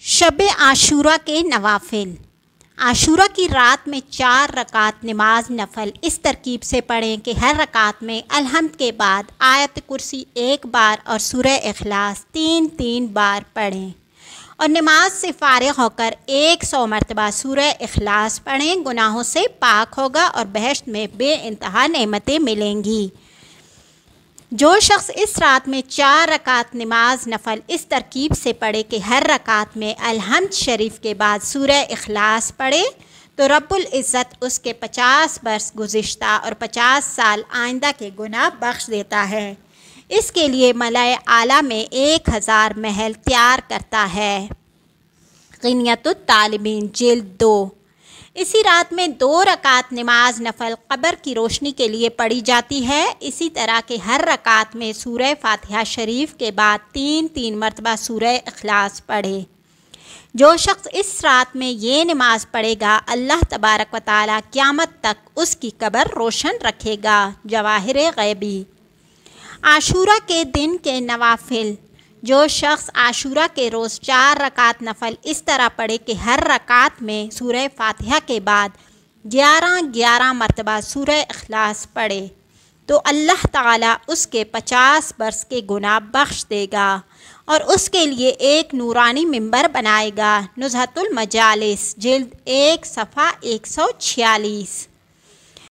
شب عاشورہ کے نوافل۔ عاشورہ کی رات میں 4 رکعت نماز نفل اس ترکیب سے پڑھیں کہ ہر رکعت میں الحمد کے بعد آیت کرسی 1 بار اور سورہ اخلاص 3 بار پڑھیں، اور نماز سے فارغ ہو کر 100 مرتبہ سورہ اخلاص پڑھیں۔ گناہوں سے پاک ہوگا اور بہشت میں بے انتہا نعمتیں ملیں گی۔ جو شخص اس رات میں 4 رکعت نماز نفل اس ترکیب سے پڑھے کہ ہر رکعت میں الحمد شریف کے بعد سورہ اخلاص پڑھے تو رب العزت اس کے 50 برس گزشتہ اور 50 سال آئندہ کے گناہ بخش دیتا ہے۔ اس کے لیے ملائے اعلیٰ میں 1000 محل تیار کرتا ہے۔ غنیۃ الطالبین جلد 2۔ اسی رات میں 2 رکعت نماز نفل قبر کی روشنی کے لیے پڑھی جاتی ہے۔ اسی طرح کہ ہر رکعت میں سورہ فاتحہ شریف کے بعد 3 مرتبہ سورہ اخلاص پڑھے۔ جو شخص اس رات میں یہ نماز پڑھے گا اللہ تبارک و تعالیٰ قیامت تک اس کی قبر روشن رکھے گا۔ جواہر غیبی۔ عاشورہ کے دن کے نوافل۔ جو شخص عاشورہ کے روز 4 رکعت نفل اس طرح پڑھے کہ ہر رکعت میں سورہ فاتحہ کے بعد 11 مرتبہ سورہ اخلاص پڑھے تو اللہ تعالیٰ اس کے 50 برس کے گناہ بخش دے گا اور اس کے لیے ایک نورانی منبر بنائے گا۔ نزہۃ المجالس جلد 1 صفحہ 146۔